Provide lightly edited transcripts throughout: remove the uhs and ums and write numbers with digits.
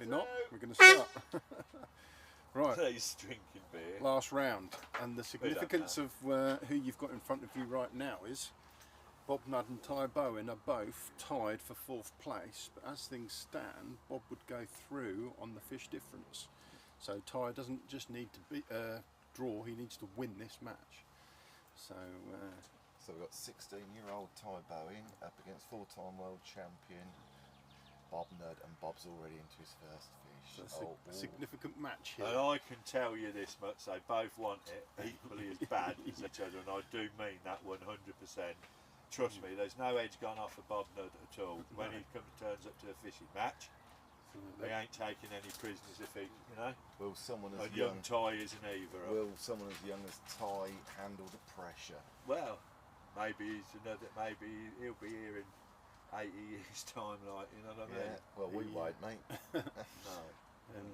not. We're going to start. Right. He's drinking beer. Last round. And the significance of who you've got in front of you right now is Bob Nudd and Tai Bowen are both tied for 4th place. But as things stand, Bob would go through on the fish difference. So Tai doesn't just need to draw, he needs to win this match. So we've got 16-year-old Tai Bowen up against 4-time world champion Bob Nudd, and Bob's already into his first fish. So a significant match here. And I can tell you this much, they both want it equally as bad as each other, and I do mean that 100%. Trust me, there's no edge gone off of Bob Nudd at all. When he turns up to a fishing match, he ain't taking any prisoners if he, you know. Will someone as young Tai isn't either. Will someone as young as Tai handle the pressure? Well, maybe he'll be here in 80 years time, like, you know what I mean? Yeah, well, we won't, mate. No. And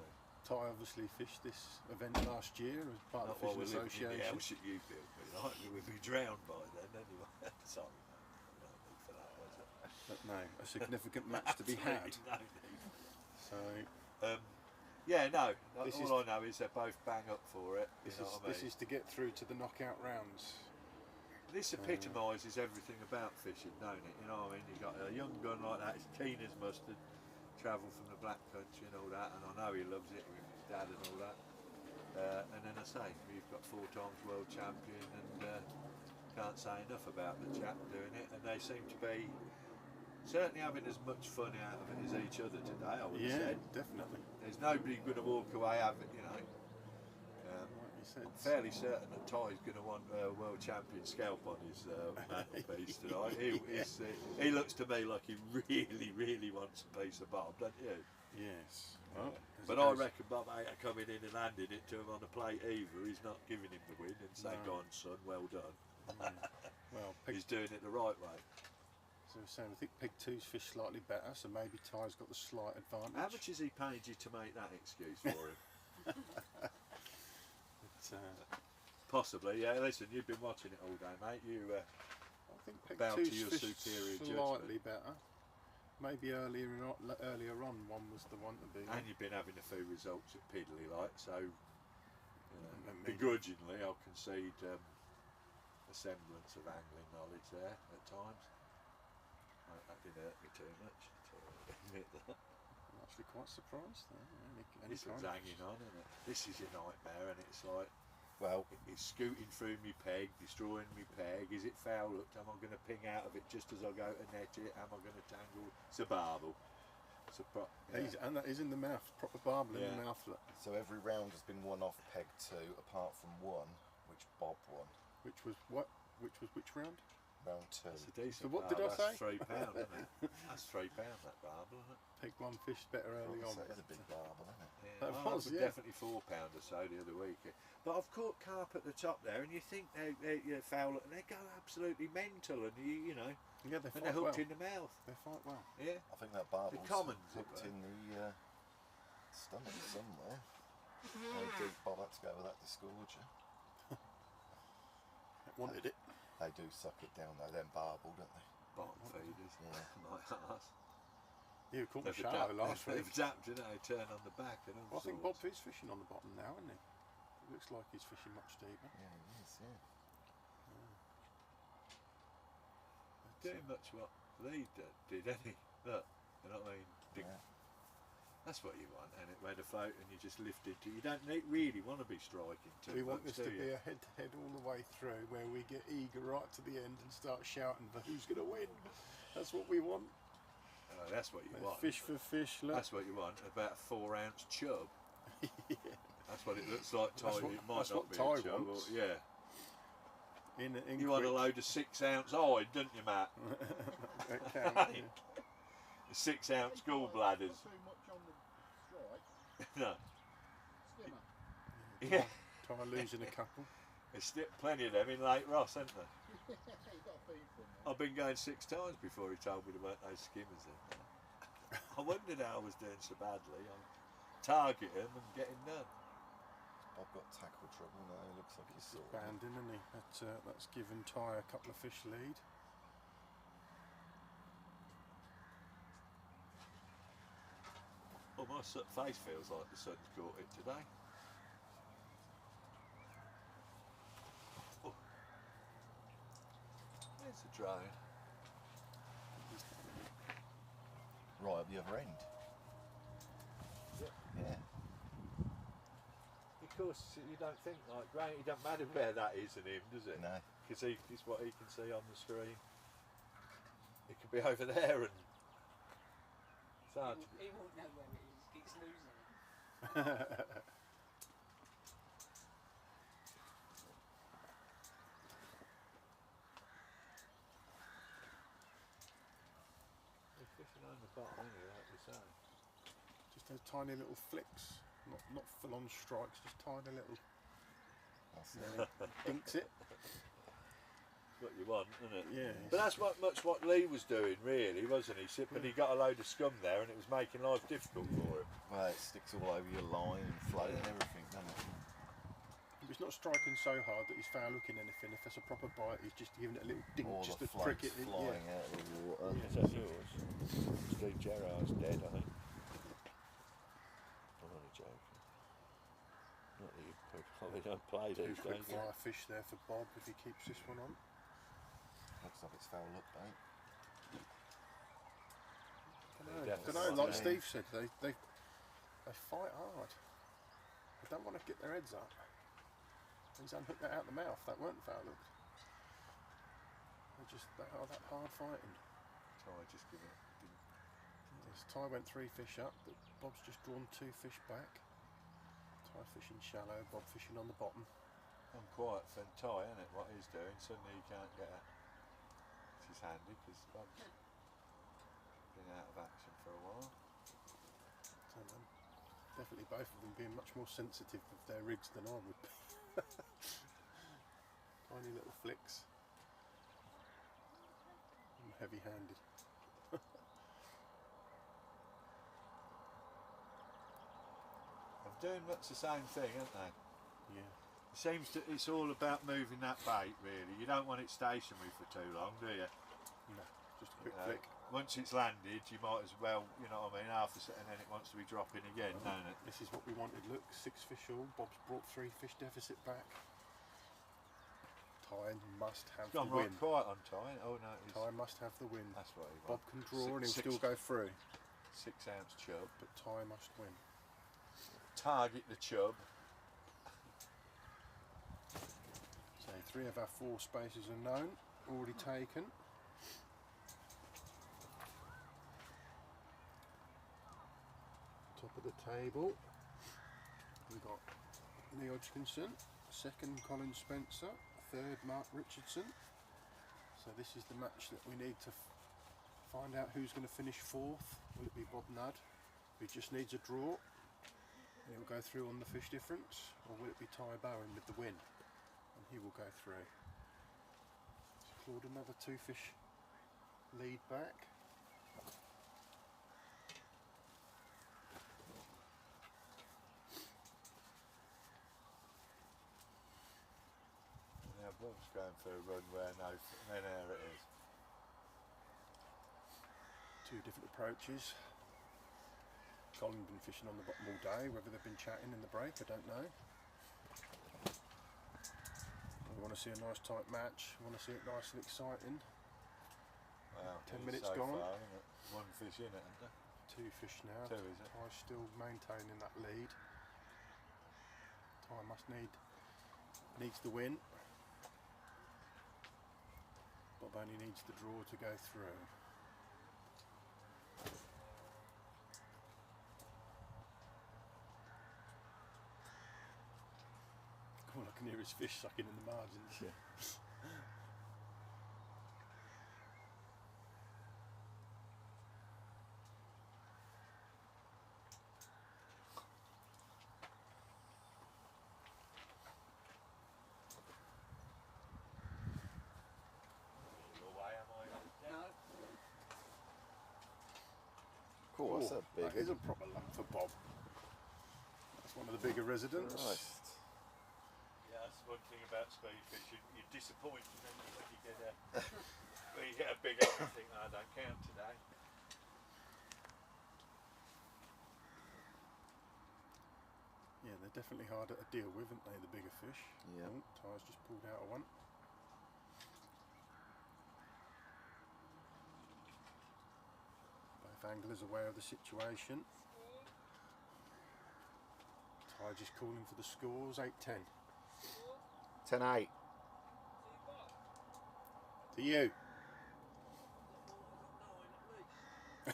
Tai obviously fished this event last year as part of the Fishing Association. Yeah, what should you feel? Like we'd be drowned by then anyway. Sorry, no need for that, was it? But no, a significant match to be had. No need. So, yeah, no. All I know is they're both bang up for it. This is to get through to the knockout rounds. This epitomises everything about fishing, don't it? You know what I mean? You got a young gun like that, as keen as mustard, travel from the Black Country and all that, and I know he loves it with his dad and all that. And then I say, we've got 4 times world champion, and can't say enough about the chap doing it, and they seem to be certainly having as much fun out of it as each other today, I would have said. Yeah, definitely. There's nobody going to walk away having, you know. I'm fairly certain that Ty's going to want a world champion scalp on his mantelpiece tonight. He looks to me like he really wants a piece of Bob, don't you? Yes. Well, but I reckon Bob ain't coming in and handing it to him on a plate either. He's not giving him the win and saying, "Go on, son, well done." Well, he's doing it the right way. So we're saying, I think Pig 2's fish slightly better, so maybe Ty's got the slight advantage. How much has he paid you to make that excuse for him? Possibly, yeah. Listen, you've been watching it all day, mate. You I think Pig bow 2's to your fish superior slightly judgment. better. Maybe earlier on, one was the one to be. And you've been having a few results at Piddly, like, so begrudgingly, I'll concede a semblance of angling knowledge there at times. That didn't hurt me too much, to admit that. I'm actually quite surprised there. This one's hanging on, isn't it? This is your nightmare, and it's like, well, it's scooting through me peg, destroying me peg. Is it foul hooked? Am I going to ping out of it just as I go to net it? Am I going to tangle? It's a barbel. And that is in the mouth, proper barbel in the mouth. So every round has been won off peg 2, apart from one, which Bob won. Which was what? Which was which round? Round 2. That's a decent. So what did I say? That's £3, isn't it? That's £3 that barbel, isn't it? Peg 1 fish better early on. It's a big barbel, isn't it? Yeah, That was definitely £4 or so the other week. But I've caught carp at the top there, and you think they're foul, and they go absolutely mental, and you know, yeah, and they're hooked in the mouth. They fight well. Yeah, I think that barbel's hooked in the stomach somewhere. How deep Bob had to go with that disgorger. Wanted it. They do suck it down though, them barbel, don't they? Bottom feeders, my ass. You caught me shallow last week. They've zapped it, they turn on the back and all I think sorts. Bob is fishing on the bottom now, isn't he? It looks like he's fishing much deeper. Yeah, he is, yeah. Doing much what Lee did, any look, you know what I mean? That's what you want, and it made a float and you just lift it. You don't really want to be striking too much, we want this to do be you? a head-to-head all the way through, where we get eager right to the end and start shouting for who's going to win. That's what we want. That's what you want. Fish for fish, look. That's what you want, about a 4-ounce chub. Yeah. That's what it looks like. It might not be a chub. Or, yeah. You want a load of 6-ounce hide, don't you, Matt? Okay. 6-ounce gallbladders. No. Yeah. Try losing a couple. There's plenty of them in Lake Ross, isn't there? I've been going 6 times before he told me there weren't no skimmers in there. I wondered how I was doing so badly. I'm targeting and getting none. Bob got tackle trouble now, he looks like he's sort of banding, isn't he? That's given Tai a couple of fish lead. Oh, my face feels like the sun's caught it today. Oh. There's the drone. Right at the other end. Yeah. Of course, you don't think like, Grant, it doesn't matter where that is in him, does it? No. Because it's what he can see on the screen. It could be over there and it's hard to... He won't know where it is, he's losing it. They're fishing on the bottom anyway, like you say. Just those tiny little flicks, not full on strikes, just tiny little. That's There he dinks it. What you want, isn't it? Yeah. But that's much what Lee was doing, really, wasn't he? But he got a load of scum there, and it was making life difficult for him. Well, it sticks all over your line and float and everything, doesn't it? He's not striking so hard that he's foul looking anything. If it's a proper bite, he's just giving it a little dink, All just the to prick flakes it in. flying Yeah. out of the water. Is that yours? Steve Gerrard's dead, I think. I'm only joking. Not that you probably don't play Two these quick days. fire fish there for Bob if he keeps this one on. Looks like it's foul look, mate. Don't know, like Steve said, they fight hard. They don't want to get their heads up. He's unhooked that out the mouth, that weren't foul look. They are that hard fighting. Ty just give it. Yes, Ty went 3 fish up, but Bob's just drawn 2 fish back. Ty fishing shallow, Bob fishing on the bottom. Unquiet for Ty, isn't it? What he's doing, suddenly he can't get it. Which is handy because Bob's been out of action for a while. So, definitely both of them being much more sensitive of their rigs than I would be. Tiny little flicks. I'm heavy-handed. They're doing much the same thing, aren't they? Yeah. It seems to, it's all about moving that bait, really. You don't want it stationary for too long, do you? No, just a quick You know, flick. once it's landed, you might as well, you know what I mean, half a second, and then it wants to be dropping again, don't it? This is what we wanted. Look, 6 fish all. Bob's brought 3 fish deficit back. Ty must have the Gone right win. quiet on Ty. Oh no, he's, Ty must have the win. that's what he Bob wants. can draw and he'll Six- still go through, 6 ounce chub. but Ty must win. Target the chub. So 3 of our 4 spaces are known, already taken. Top of the table, we've got Lee Hodgkinson, 2nd Colin Spencer, 3rd Mark Richardson. So this is the match that we need to find out who's going to finish 4th. Will it be Bob Nudd, who just needs a draw and he'll go through on the fish difference, or will it be Tai Bowen with the win and he will go through? So Claude another 2 fish lead back. Now Bob's going for a run where no air it is. 2 different approaches. Colin been fishing on the bottom all day, whether they've been chatting in the break, I don't know. We want to see a nice tight match, we want to see it nice and exciting. Wow, 10 it's minutes so gone. Far, isn't it? 1 fish in it, isn't there? 2 fish now. 2, is it? Ty's still maintaining that lead. Ty needs the win. Bob only needs the draw to go through. All I can hear is fish sucking in the margins. Yeah. No, Cool, that's a big That is a proper lump for Bob. That's one of the bigger residents. Christ. Yeah, that's one thing about speed fishing. You're disappointed when you get when you get a big one and think, "Oh, I don't count today." They're definitely harder to deal with, aren't they, the bigger fish? Yeah. Oh, Ty's just pulled out of one. Both anglers aware of the situation. Ty just calling for the scores, 8-10. 10-8. To you. Is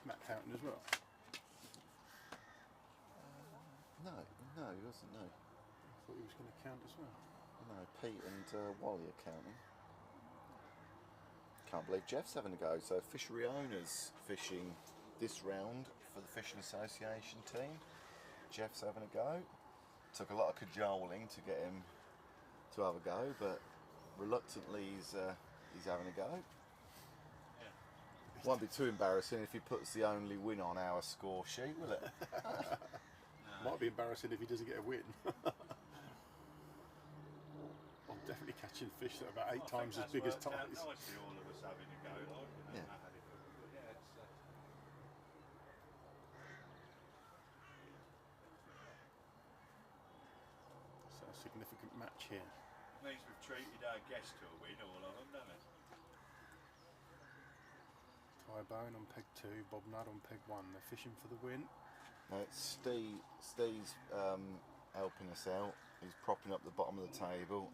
Matt counting as well? No, he wasn't, no. I thought he was going to count as well. No, Pete and Wally are counting. Can't believe Jeff's having a go. So fishery owners fishing this round for the Fishing Association team. Jeff's having a go. Took a lot of cajoling to get him to have a go, but reluctantly he's having a go. Yeah. Won't be too embarrassing if he puts the only win on our score sheet, will it? Might be embarrassing if he doesn't get a win. I'm definitely catching fish that are about 8 times as big as Ty's. Nicely, all of us having a go, like, you know, Yeah. Matt had it, but yeah, it's, So a significant match here. it means we've treated our guests to a win, all of them, doesn't it? Tai Bowen on peg 2, Bob Nudd on peg 1. They're fishing for the win. No, it's Steve's helping us out. He's propping up the bottom of the table.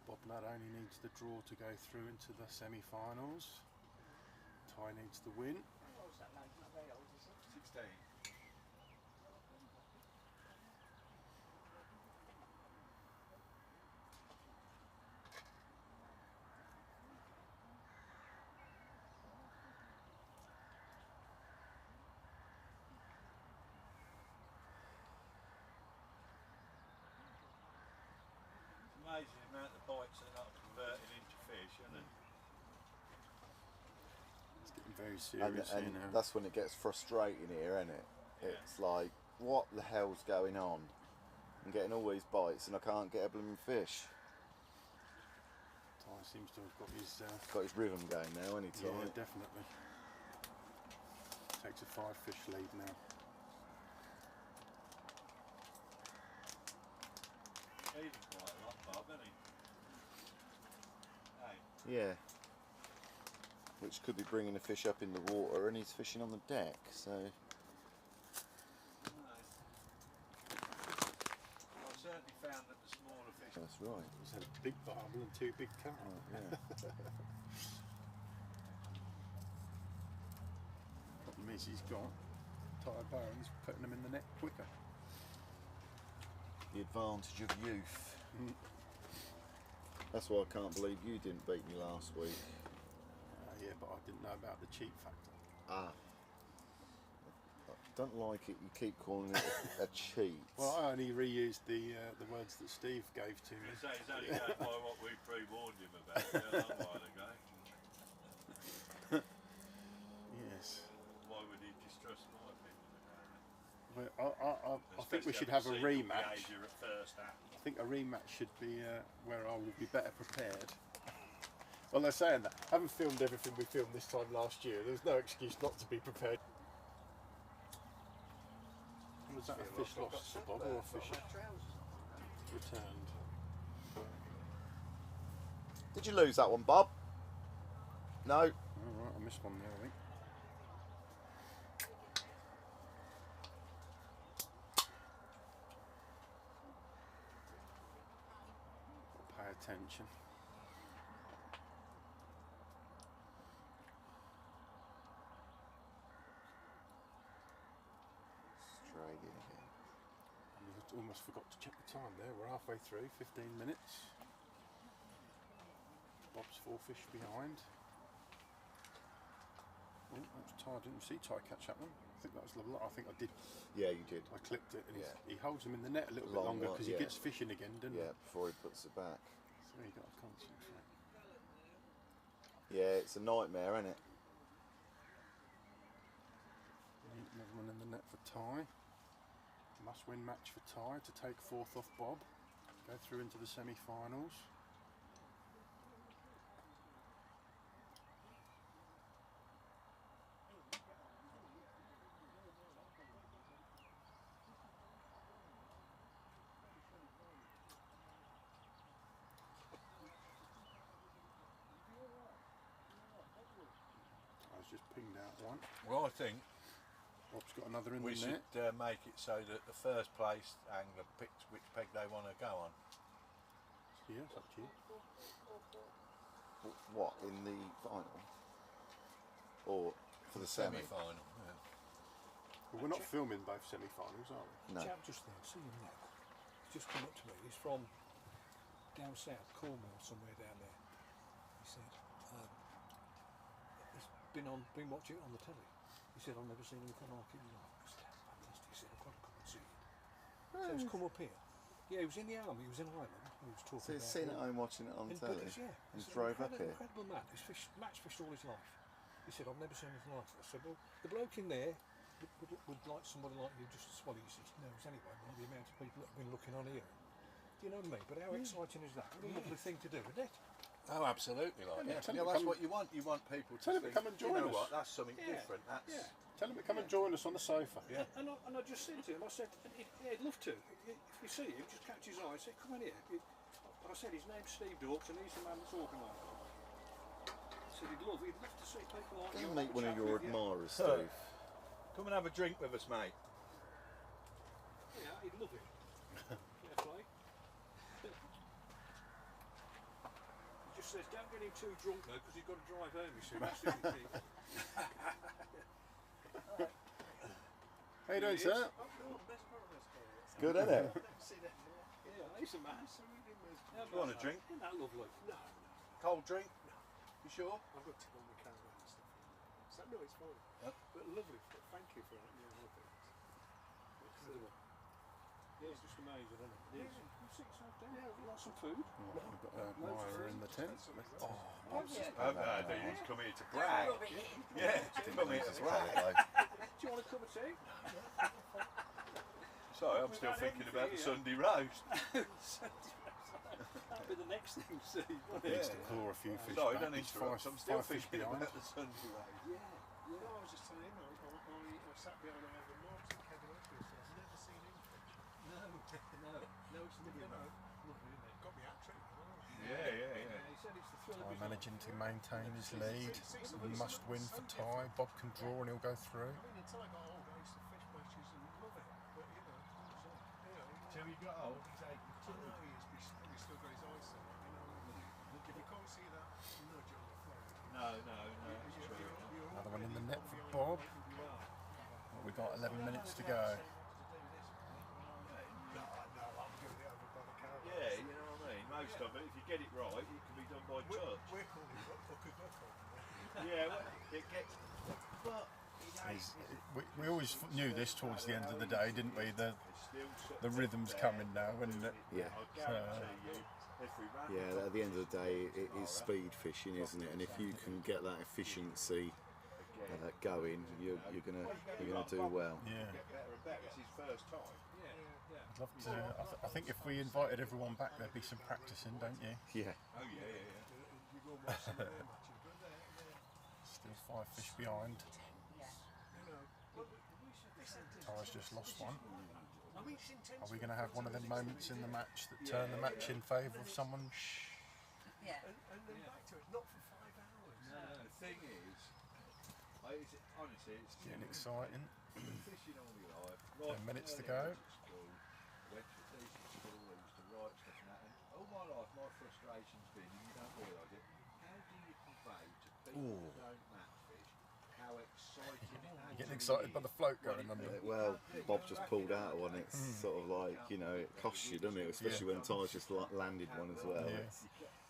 Bob Nudd only needs the draw to go through into the semi-finals. Tai needs the win. How old's that lad? Not very old, is it? 16. Amazing the amount of bites they're not converting into fish, isn't it? It's getting very And, serious here and now. that's when it gets frustrating here, isn't it? Yeah. It's like, what the hell's going on? I'm getting all these bites and I can't get a blooming fish. Tai seems to have got his... Got his rhythm going now, any yeah, time. definitely. Takes a 5-fish lead now. Eating quite a lot, Bob, isn't he? Hey, Yeah. Which could be bringing the fish up in the water, and he's fishing on the deck, so. I've certainly found that the smaller fish. That's right. He's had a big barbel and 2 big carp. Oh, yeah. Problem is he's got Tai Bowen's putting them in the net quicker. The advantage of youth. Mm. That's why I can't believe you didn't beat me last week. Yeah, but I didn't know about the cheat factor. Ah. I don't like it. You keep calling it a cheat. Well, I only reused the words that Steve gave to me. He's only going by what we pre-warned him about a long while ago. Yes. Why would he distrust my opinion about it? Well, I think we Especially should having have a seen your rematch. behaviour at first hand. I think a rematch should be where I will be better prepared. Well, they're saying that. Having filmed everything we filmed this time last year, there's no excuse not to be prepared. Was that a fish lost, Sir Bob, or a fish returned? Did you lose that one, Bob? No. All right, I missed one there, I think. Pay attention. Straight in again. And we almost forgot to check the time there. We're halfway through, 15 minutes. Bob's 4 fish behind. Oh, that was Tai. I didn't see Tai catch that one. think that was the lot. I think I did. Yeah, you did. I clipped it, and Yeah. he holds them in the net a little bit Long longer one, because yeah. he gets fishing again, doesn't Yeah, before he puts it back. he? So you got to concentrate. Yeah, it's a nightmare, isn't it? Another one in the net for Tai. Must-win match for Tai to take fourth off Bob. Go through into the semi-finals. I was just pinged out one. Well, I think Bob's got another in we the net. should make it so that the first place angler picks which peg they want to go on. Yeah, it's up to you. What, in the final? Or for the semi? Semi-final. Yeah. Well, we're not filming both semi-finals, are we? No. Chap just there, see him there. He's just come up to me. He's from down south, Cornwall, somewhere down there. He said, he's been watching it on the telly. He said, I've never seen anything like it in my life. I said, that's fantastic. He said, I've got to come and see it. So he's come up here. Yeah, he was in the army, he was in Ireland. He was talking So he's about seen it. at home watching it on And telly British, yeah. and He's drove up here. Incredible man. He's match fished all his life. He said, I've never seen anything like it. I said, well, the bloke in there would like somebody like you just to swallow. He says, he knows anyway by the amount of people that have been looking on here. Do you know what I mean? But how exciting is that? What a lovely thing to do, isn't it? Oh, absolutely, like Yeah, yeah. tell Yeah, him to that's come- what you want. You want people to Tell him to think, come and join you know us. what, that's something Yeah, different. That's yeah. Tell him to come and join us on the sofa. Yeah. And I just said to him, I said, yeah, he'd love to. If you see him, just catch his eye and say, come in here. I said, his name's Steve Dawkes and he's the man that's organised it. I said, he'd love to see people like you. Go meet one of chat your with you. admirers, Huh. Steve. Come and have a drink with us, mate. Yeah, he'd love it. Fair play. He just says, don't get him too drunk though, because he's got to drive home, you see. That's the only thing. How you doing, sir? Good, isn't it? Yeah, he's a man. You want a drink? Isn't that lovely? No. Cold drink? You sure? I've got tip on the caravan and stuff. So, no, it's fine. Yep. But lovely. Thank you for that. Yeah, lovely. Yeah, it's just amazing, isn't it? Yeah. You sit yourself down. Yeah, you want some food? We've got an admirer in the tent. He's come here to brag. Yeah, he's come here to brag. Do you want a cup of tea? Sorry, I'm still thinking about the Sunday roast. That'll be the next thing, Steve. Needs to claw a few fish Sorry, back. don't He's interrupt. I'm still five fish thinking behind. about the Sunday roast. Yeah. No, I was just telling him, I sat behind a Ivan Marks and Kevin Edwards. I've never seen him fish. No, it's lovely, isn't it? Got me hat trick. Yeah. He said it's the thrill of Tai his managing to maintain his lead. Must win for Tai. Bob can draw and he'll go through. I mean, until I got older, I used to fish matches and love it. But you know, Till he got old, he's 82. he's still got his eyes set. You know, if you can't see that nudge on the floor, No, it's true. Another one in the net for Bob. We've got 11 minutes to go. Yeah, you know what I mean? Most of it, if you get it right, it can be done by touch. we're calling it hook a duck on. Yeah, well, it gets... But... We always knew this towards the end of the day, didn't we? The rhythm's coming now, isn't it? Yeah. Yeah, at the end of the day, it is speed fishing, isn't it? And if you can get that efficiency going, you're gonna do well. Yeah. It's his first time. I'd love to. I think if we invited everyone back, there'd be some practicing, don't you? Yeah. Oh, yeah. Still 5 fish behind. Tai's just lost one. Are we going to have one of them moments in the match that turn the match in favour of someone? And then back to it, not for 5 hours. The thing is, honestly, it's Getting exciting. fishing all your life. 10 minutes to go. Went to decent school, I used to write stuff and that. And all my life, my frustration's been, and you don't realise it, how do you convey to people who don't match fish how exciting it actually You're getting excited by the float going under. Well, Bob just pulled out one. It's sort of like, you know, it costs you, doesn't it? Especially when Ty's just landed one as well. Yeah.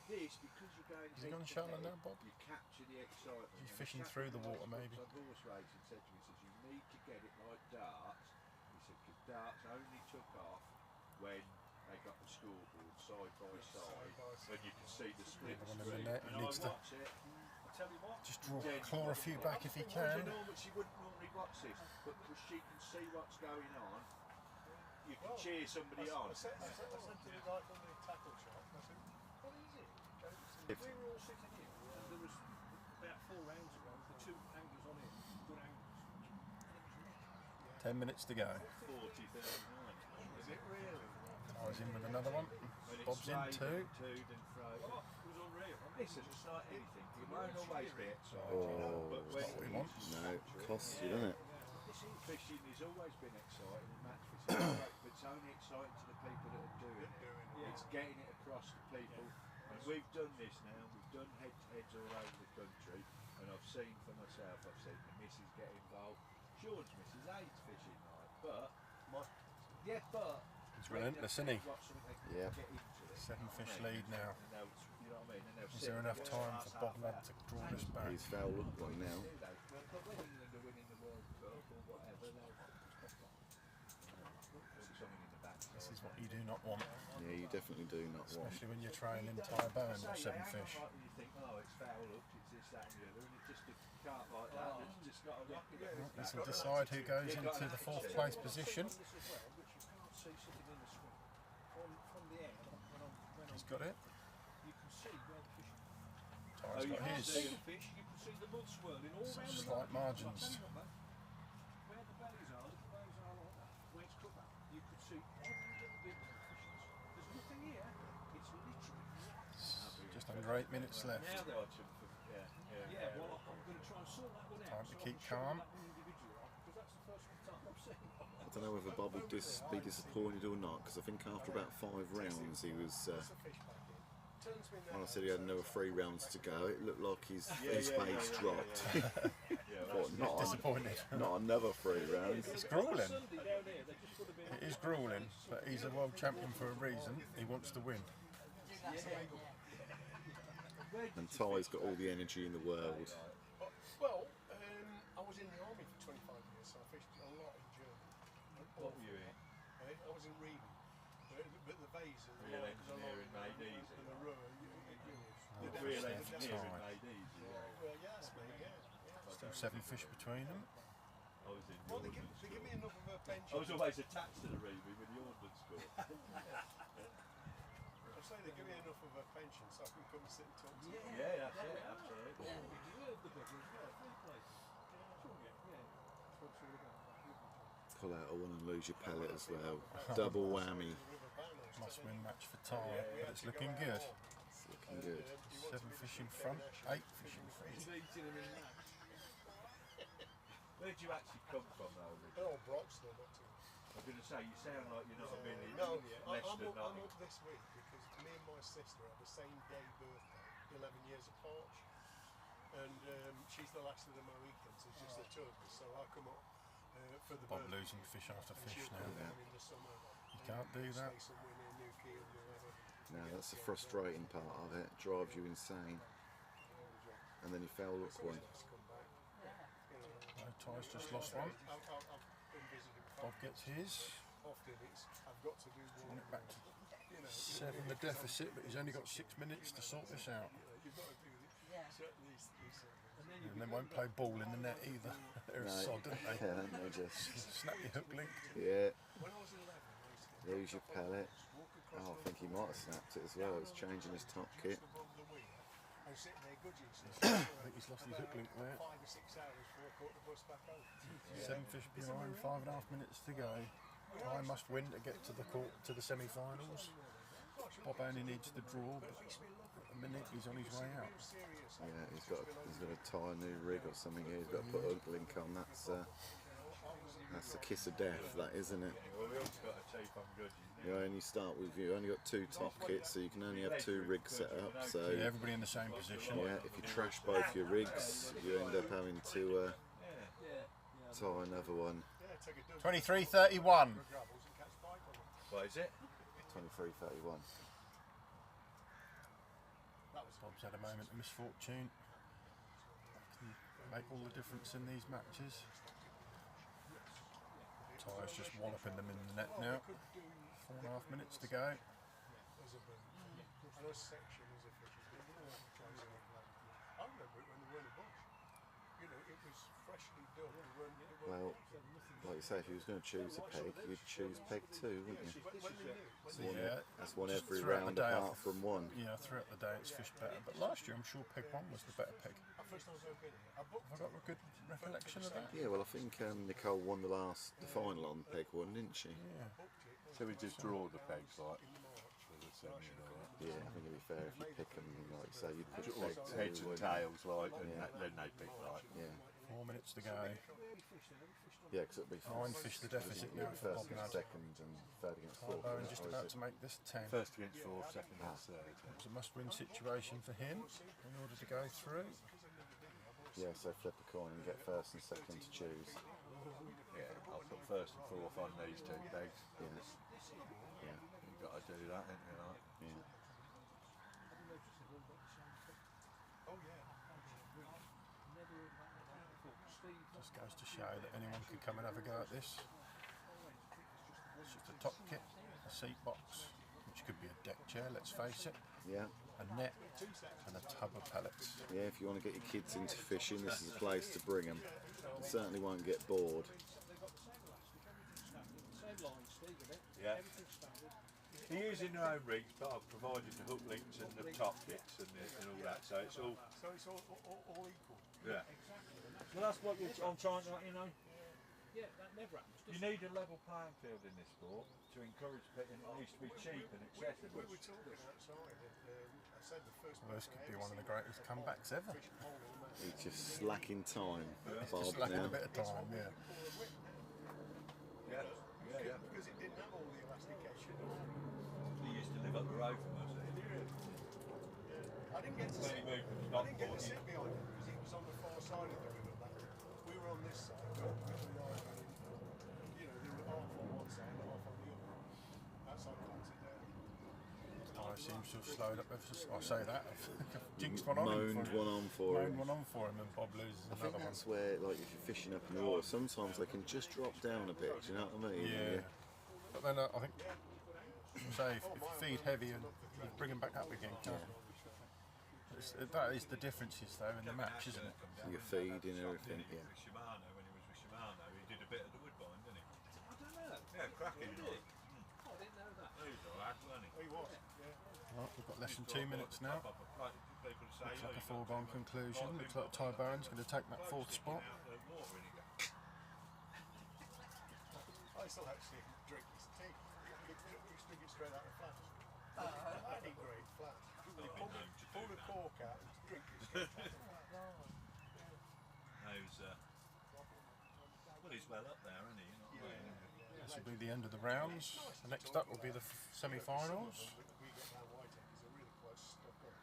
This, because you're going Is he gone shallow now, Bob? you capture the excitement. Is he fishing through the water, maybe? Horse racing said to me, says, you need to get it like darts. He said, because darts only took off when they got the scoreboard side by side, when you could see the split One in the screen. net, And he I needs to watch it. I tell you what. just claw a few back if he can. She wouldn't normally watch this, but because she can see what's going on, you can cheer somebody on. I said to the guy from the tackle shop, I said, what is it? We were all sitting here, and there was about 4 rounds ago, the 2 anglers on here, good anglers. And it was 10 minutes to go. 40, 39. Is it really? I was in with another one. When Bob's in it's too. then frozen. Oh, it was unreal. Listen, it's like anything. It won't always be exciting, Oh, but what we want. No, it costs you, doesn't it? fishing has always been exciting, and match fishing, but it's only exciting to the people that are doing it. It's getting it across to people. And we've done this now. We've done head-to-heads all over the country, and I've seen for myself. I've seen the missus get involved. Sean's missus hates fishing, right? But He's relentless, isn't he? Yeah. 7 fish lead now. You know what I mean? And Is there enough time for Bob Nudd to draw this back? He's foul up one now. But when England are winning the World Cup or whatever, they'll put something in the back. This is what you do not want, Yeah, you definitely do not want. especially when you're trailing Tai Bowen with 7 fish. You think, oh, it's foul hooked, it's this, that, and the other, and it just can't like that. It's just got a rocket. This will decide who goes into the 4th place position. this as well, which you can't see sitting in the swim. From the air, when He's got it. you can see where the fish Tai's got can't see his. the fish, you can see the mud swirling all round the Slight boat. margins. I'll tell you what, mate, where the bellies are, little bellies are like that, where it's cut back, you can see every little bit of the fishes. There's nothing here, it's literally Just under 8 minutes left. Now they're watching for, yeah, well, I'm going to try and sort that one out. Time to so I keep can show you calm. that one individually, because that's the first time I've seen one. I don't know whether Bob would be disappointed or not, because I think after about 5 rounds he was. When I said he had another 3 rounds to go, it looked like his pace dropped. But not Disappointed. not another 3 rounds. It's gruelling. It is gruelling, but he's a world champion for a reason. He wants to win. And Ty's got all the energy in the world. Well, I was in the army for 25 years, so I fished a lot in Germany. What were you in? I was in Reading, but the Vase and Real engineering made easy. and the Ruhr, Real engineering made easy. Well, yes, mate, yeah. Still 7 fish between them. I was in the Well, they ordnance give me school. enough of a pension. I was always attached to the Reeve with the ordnance school. I say they give me enough of a pension so I can come and sit and talk to you. Yeah, that's it, absolutely. Pull out a one and lose your pellet as well. Double whammy. Must win match for Tai, but it's looking good. It's looking good. 7 fish in front, 8 fish in front. Where'd you actually come from though, Rick? Oh, Broxton, not too. I was going to say, you sound like you're not a million No, less I'm than up nothing. this week because me and my sister had the same day birthday, 11 years apart. And she's the last of the Mohicans, it's just the two of us. So I come up for the Bob birthday. losing fish after And fish she'll now. come down in the summer. You can't do that. Stay somewhere near Newquay or wherever. No, that's the frustrating part of it. It drives you insane. And then you foul up one. Just come back. No, Tai's just lost one. I've been visiting Bob gets his. often. I've got to do Bring one. it back to You know, 7 the deficit, but he's only got 6 minutes to sort this out. you've got to do certain these things. And they won't play ball in the net either. They're a sod, aren't they? Yeah, they just. Snap your hook link. Yeah, When I was 11, I used to get lose your pellet. walk across Oh, I think he might have snapped it as well. It's changing his top kit. above the wheel and sitting there gudging I think he's lost his hook link there. 5 or 6 hours before I caught the bus back home. 7 fish behind, 5.5 minutes to go. Tai must win to get to the semi-finals. Bob only needs the draw, but at the minute he's on his way out. Yeah, he's got to tie a new rig or something here. He's got to put a hook link on. That's the kiss of death, that, isn't it? Well, we also got a tape on Gudgy. You only start with you only got 2 top kits, so you can only have 2 rigs set up. So Yeah, everybody in the same position. yeah, if you trash both your rigs, you end up having to tie another one. 23:31. What is it? 23:31. Bob's had a moment of misfortune. Can make all the difference in these matches. Ty's just walloping them in the net now. 4.5 minutes to go. As a boom. And a section as a fish. I remember it when they weren't a bush. You know, it was freshly done. Well, like you say, if you was going to choose a peg, you'd choose peg 2, wouldn't you? So yeah, That's one just every throughout round the day apart from one. Yeah, throughout the day it's fished better. But last year I'm sure peg 1 was the better peg. First time I've ever been here. I booked Have I got a good recollection of that? Yeah, well, I think Nicole won the final on peg 1, didn't she? Yeah. So we just draw the pegs like for the semi and all that. Yeah, I think it'd be fair if you pick them, like you say, you'd pick Or peg 2. heads and wouldn't tails like, and Yeah. then they pick like. you? Yeah, 4 minutes to go. yeah, because it'll be 9 fish the deficit now for first Bob Nudd. against second and third against Tai fourth. Bowen isn't it? just Or is about it- to make this 10. First against fourth, second against third. It's a must-win situation for him in order to go through. Yeah, so flip a coin and get first and second to choose. Yeah, I'll put first and fourth on these 2 pegs. Yeah, yeah, You've got to do that, ain't you? Like? yeah. Just goes to show that anyone could come and have a go at this. It's just a top kit, a seat box, which could be a deck chair, let's face it, Yeah, a net and a tub of pellets. yeah, if you want to get your kids into fishing, this is a place to bring them. You certainly won't get bored. Yeah. They're using their own rigs, but I've provided the hook links and the top kits and all that, so it's all. So it's all equal. Yeah. Well, that's what I'm trying to, you know. Yeah, that never happens. You need a level playing field in this sport to encourage people, and it needs to be cheap and accessible. We told them outside that I said the first Well, this could be one of the greatest comebacks ever. He's just slacking time, Bob, Just lacking now. a bit of time, yeah. Yeah. Yeah. because it didn't have all the elastication. He used to live up the road from us. I didn't get to When sit. he moved from I didn't get to Stockport, sit behind him because he was on the far side of the river. We were on this side. You know, they were half on one side and half on the other. That's how I pulled it down. I seems to have slowed up ever so. I say that. I've jinxed one on him. Moaned one on for Moaned him. one on for him, and Bob loses I think another one. that's where, like, if you're fishing up in the water, sometimes they can just drop down a bit. Do you know what I mean? Yeah. But then I think, say, if you feed heavy and you bring him back up again, can't you? That is the differences though in the match, isn't it? Your feed and everything. Yeah. With Shimano, when he was with Shimano, he did a bit of the woodbine, didn't he? I don't know. Yeah, cracking. Oh, I didn't know that. He was alright, wasn't he? He was. Right, we've got less than 2 minutes now. Like people say, Looks like a foregone conclusion. Looks like Tai Bowen's going to take that 4th spot. I still actually drink his tea. He drink it straight out of the flask. I think great flask. Pull the cork out and drink it straight out. Well, he's well up there, isn't he? You know what I mean? This will be the end of the rounds. The next up will be the semi-finals. We get down Whitehead because they're really quite stuck up.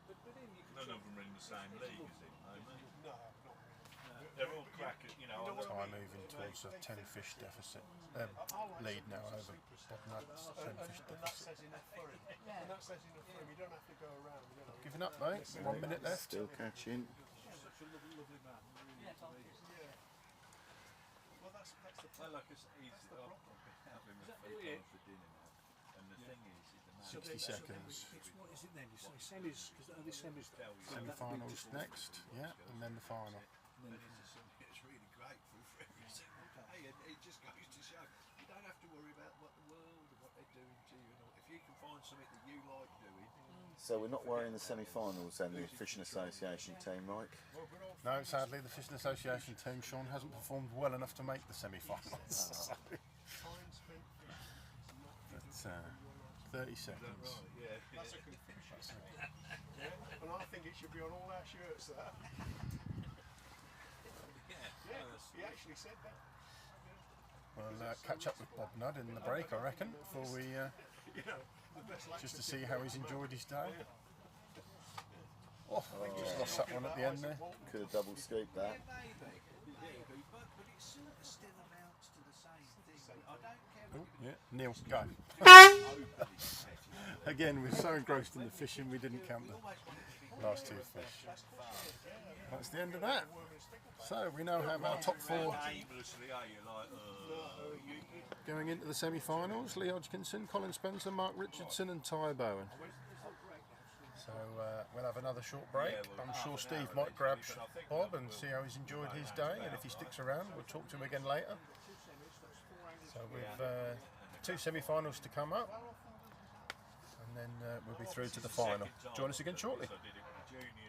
But then you None of them are in the same league, is it? No, mate. No, not really. They're all crackers, you know. Tai moving towards a 10 fish deficit. Lead now over Bob Nudd's 10 fish And that deficit. says enough for him. And that says enough for him. You don't have to go around, you know. Giving up though. 1 minute left. Still catching. Such a lovely man. Well, that's the Well, like I say, he's I've been out with him a few times for dinner now. And the thing is the man. 60 seconds. It's what is it then? You say semis, because are they semis? Semi-finals next, yeah, and then the final. It's really grateful for every single day, and it just goes to show you don't have to worry about what the world and what they're doing to you. And all. If you can find something that you like doing, So we're not worrying the semi-finals then, the Fishing Association team, Mike? No, sadly, the Fishing Association team, Sean, hasn't performed well enough to make the semi-finals. But 30 seconds. yeah, That's a confusion. And I think it should be on all our shirts, that. Yeah, he actually said that. We'll catch up with Bob Nudd in the break, I reckon, before we You know, the best just to see how he's enjoyed his day. Oh, just lost that one at the end there. Could have double scooped that. maybe, but it sort of still amounts to the same thing. I don't care. Oh, yeah, Neil, go. Again, we're so engrossed in the fishing, we didn't count the last 2 fish. That's the end of that. So we now have our top 4 Aimlessly, are you like, going into the semi-finals. Lee Hodgkinson, Colin Spencer, Mark Richardson and Tai Bowen. So we'll have another short break. I'm sure Steve might grab Bob and see how he's enjoyed his day, and if he sticks around we'll talk to him again later. So we've 2 semi-finals to come up, and then we'll be through to the final. Join us again shortly. I did it with junior.